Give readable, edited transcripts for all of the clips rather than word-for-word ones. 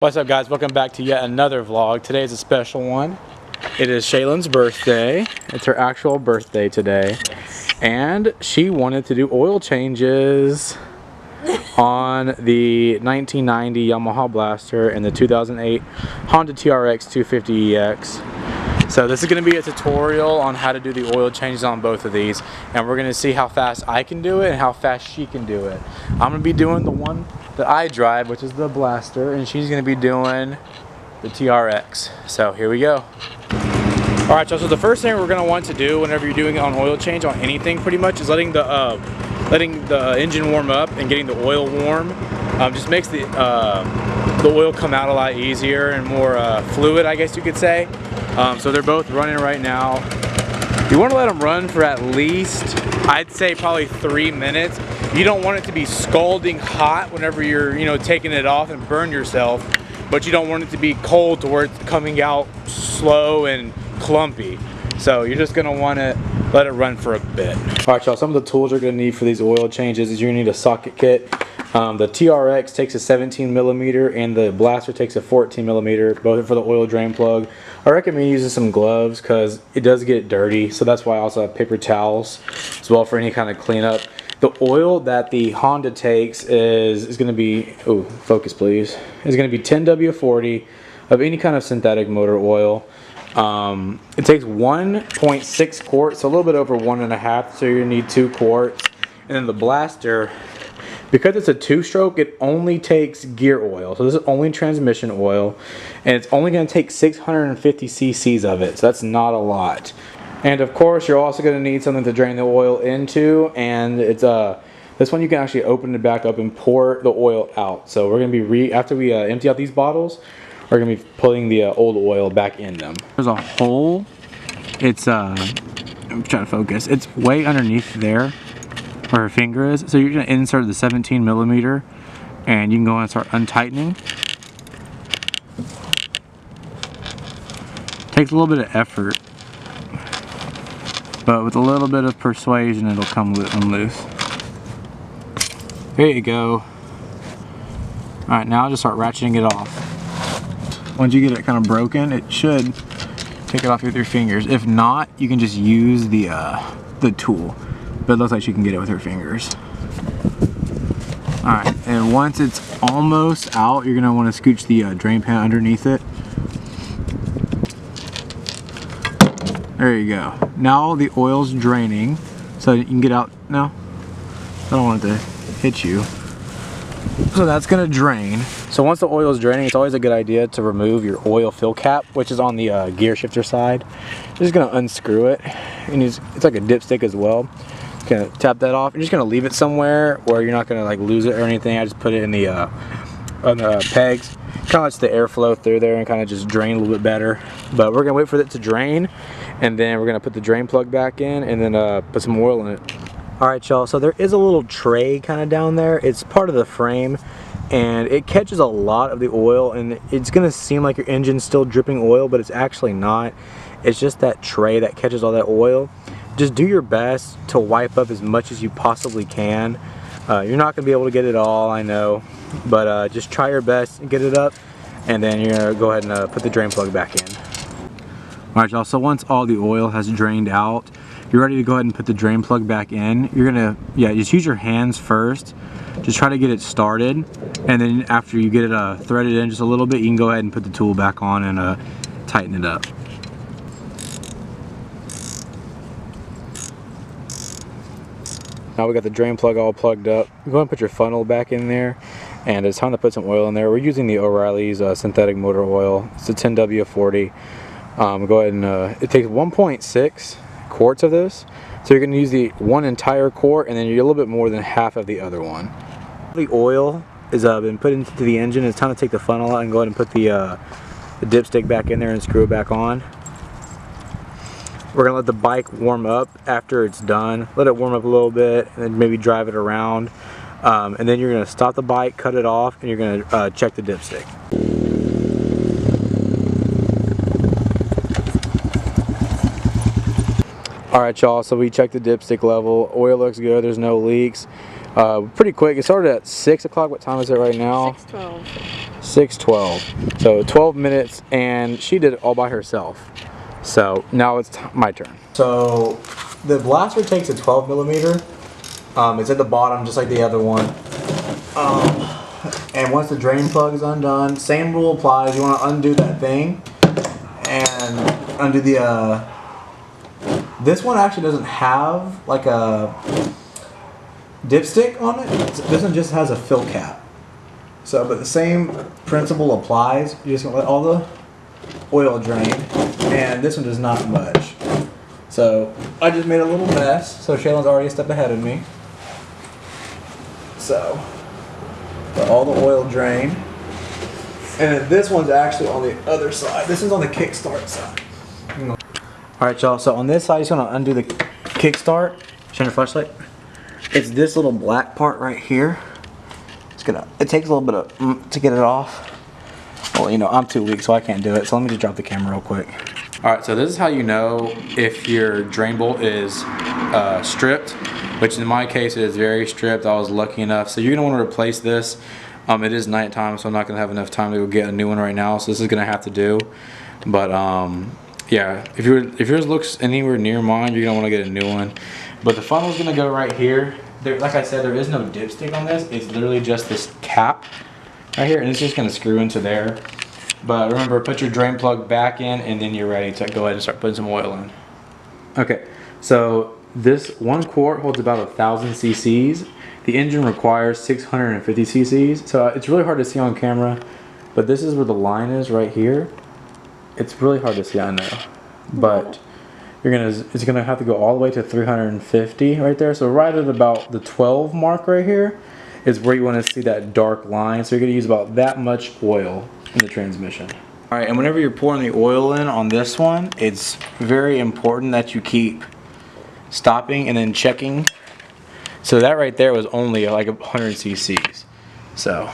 What's up, guys? Welcome back to yet another vlog. Today is a special one. It is Shaylin's birthday. It's her actual birthday today. And she wanted to do oil changes on the 1990 Yamaha Blaster and the 2008 Honda TRX 250EX. So this is going to be a tutorial on how to do the oil changes on both of these. And we're going to see how fast I can do it and how fast she can do it. I'm going to be doing the one that I drive, which is the Blaster, and she's going to be doing the TRX. So here we go. Alright, so the first thing we're going to want to do whenever you're doing an oil change on anything pretty much is letting the engine warm up and getting the oil warm. Just makes the oil come out a lot easier and more fluid, I guess you could say. So they're both running right now. You want to let them run for at least, I'd say probably 3 minutes. You don't want it to be scalding hot whenever you're, taking it off and burn yourself, but you don't want it to be cold to where it's coming out slow and clumpy. So you're just gonna want to let it run for a bit. All right, y'all. Some of the tools you're gonna need for these oil changes is you're gonna need a socket kit. The TRX takes a 17mm and the Blaster takes a 14mm, both for the oil drain plug. I recommend using some gloves because it does get dirty, so that's why I also have paper towels as well for any kind of cleanup. The oil that the Honda takes is going to be, oh, focus please, is going to be 10W40 of any kind of synthetic motor oil. It takes 1.6 quarts, so a little bit over 1.5, so you're going to need 2 quarts. And then the Blaster, because it's a 2-stroke, it only takes gear oil. So this is only transmission oil, and it's only going to take 650 cc's of it, so that's not a lot. And of course, you're also going to need something to drain the oil into, and it's this one you can actually open it back up and pour the oil out. So we're going to be after we empty out these bottles, we're going to be putting the old oil back in them. There's a hole. It's I'm trying to focus. It's way underneath there where her finger is. So you're going to insert the 17mm, and you can go and start untightening. Takes a little bit of effort, but with a little bit of persuasion, it'll come loose. There you go. Alright, now I'll just start ratcheting it off. Once you get it kind of broken, it should take it off with your fingers. If not, you can just use the tool. But it looks like you can get it with her fingers. Alright, and once it's almost out, you're going to want to scooch the drain pan underneath it. There you go. Now the oil's draining, so you can get out now. I don't want it to hit you. So that's gonna drain. So once the oil is draining, it's always a good idea to remove your oil fill cap, which is on the gear shifter side. You're just gonna unscrew it, and it's like a dipstick as well. Just gonna tap that off. You're just gonna leave it somewhere where you're not gonna like lose it or anything. I just put it in the on the pegs. Kind of lets the airflow through there and kind of just drain a little bit better. But we're gonna wait for it to drain, and then we're gonna put the drain plug back in, and then put some oil in it. Alright, y'all, so there is a little tray kind of down there. It's part of the frame, and it catches a lot of the oil, and it's gonna seem like your engine's still dripping oil, but it's actually not. It's just that tray that catches all that oil. Just do your best to wipe up as much as you possibly can. You're not gonna be able to get it all, I know, but just try your best and get it up, and then you're gonna go ahead and put the drain plug back in. Alright, y'all, so once all the oil has drained out, you're ready to go ahead and put the drain plug back in. You're gonna, just use your hands first. Just try to get it started, and then after you get it threaded in just a little bit, you can go ahead and put the tool back on and tighten it up. Now we got the drain plug all plugged up. You go ahead and put your funnel back in there, and it's time to put some oil in there. We're using the O'Reilly's synthetic motor oil. It's a 10W40. Go ahead and it takes 1.6 quarts of this, so you're going to use the one entire quart, and then you're a little bit more than half of the other one. The oil is been put into the engine. It's time to take the funnel out and go ahead and put the dipstick back in there and screw it back on. We're going to let the bike warm up after it's done. Let it warm up a little bit, and then maybe drive it around, and then you're going to stop the bike, cut it off, and you're going to check the dipstick. Alright, y'all, so we checked the dipstick level. Oil looks good, there's no leaks. Pretty quick. It started at 6 o'clock. What time is it right now? 6:12. 6:12. So 12 minutes, and she did it all by herself. So now it's my turn. So the blaster takes a 12 millimeter. It's at the bottom, just like the other one. And once the drain plug is undone, same rule applies. You want to undo that thing and undo the. This one actually doesn't have like a dipstick on it. This one just has a fill cap. So, but the same principle applies. You're just gonna let all the oil drain, and this one does not budge. So I just made a little mess. So Shaylin's already a step ahead of me. So let all the oil drain, and then this one's actually on the other side. This one's on the kickstart side. All right, y'all. So on this side, just gonna undo the kickstart. Shine your flashlight. It's this little black part right here. It takes a little bit of to get it off. Well, you know, I'm too weak, so I can't do it. So let me just drop the camera real quick. All right, so this is how you know if your drain bolt is stripped, which in my case it is very stripped. I was lucky enough. So you're gonna want to replace this. It is nighttime, so I'm not gonna have enough time to go get a new one right now. So this is gonna have to do. But yeah, if yours looks anywhere near mine, you're gonna want to get a new one. But the funnel's gonna go right here. Like I said, there is no dipstick on this. It's literally just this cap right here, and it's just gonna screw into there. But remember, put your drain plug back in, and then you're ready to go ahead and start putting some oil in. Okay, so this 1 quart holds about 1,000 cc's. The engine requires 650 cc's, so it's really hard to see on camera. But this is where the line is right here. It's really hard to see, I know, but it's gonna have to go all the way to 350 right there. So right at about the 12 mark right here is where you want to see that dark line. So you're gonna use about that much oil in the transmission. All right, and whenever you're pouring the oil in on this one, it's very important that you keep stopping and then checking. So that right there was only like 100 cc's. So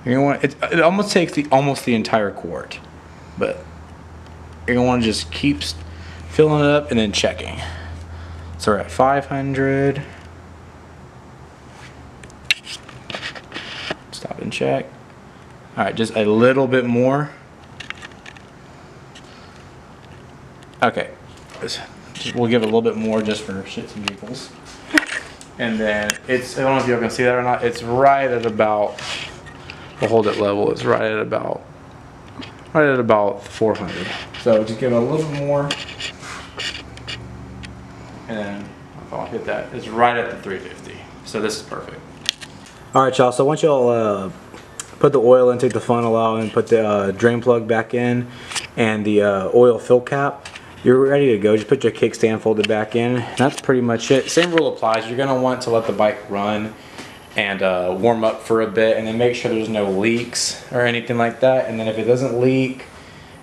you're gonna want it almost takes almost the entire quart, but you're gonna want to just keep filling it up and then checking. So we're at 500. Stop and check. All right, just a little bit more. Okay, we'll give it a little bit more just for shits and giggles. And then I don't know if y'all can see that or not. It's right at about. We'll hold it level. It's right at about 400. So just give it a little bit more, and then I'll hit that. It's right at the 350. So this is perfect. All right, y'all. So once y'all put the oil in, take the funnel out, and put the drain plug back in, and the oil fill cap, you're ready to go. Just put your kickstand folded back in. And that's pretty much it. Same rule applies. You're gonna want to let the bike run and warm up for a bit, and then make sure there's no leaks or anything like that. And then if it doesn't leak,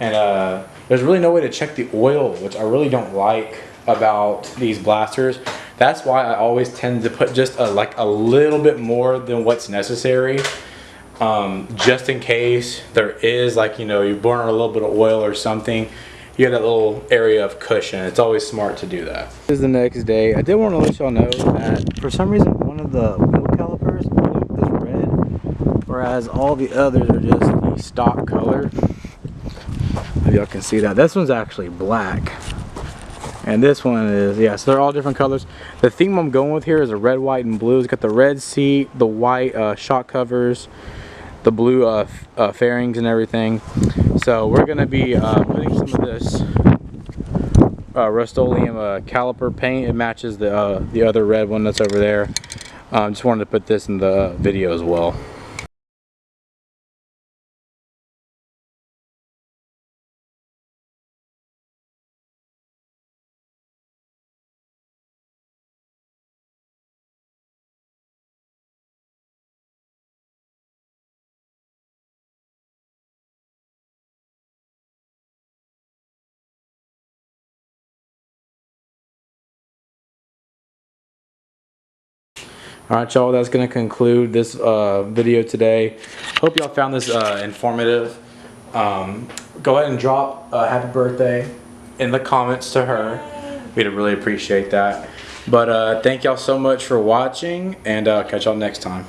and there's really no way to check the oil, which I really don't like about these blasters. That's why I always tend to put just like a little bit more than what's necessary, just in case there is, like, you know, you burn a little bit of oil or something. You have that little area of cushion. It's always smart to do that. This is the next day. I did want to let y'all know that for some reason one of the wheel calipers is red, whereas all the others are just the stock color. If y'all can see that. This one's actually black, and this one is, yeah, so they're all different colors. The theme I'm going with here is a red, white, and blue. It's got the red seat, the white shock covers, the blue fairings and everything. So we're gonna be putting some of this Rust-Oleum Caliper paint. It matches the other red one that's over there. Just wanted to put this in the video as well. Alright, y'all, that's going to conclude this video today. Hope y'all found this informative. Go ahead and drop a happy birthday in the comments to her. We'd really appreciate that. But thank y'all so much for watching, and catch y'all next time.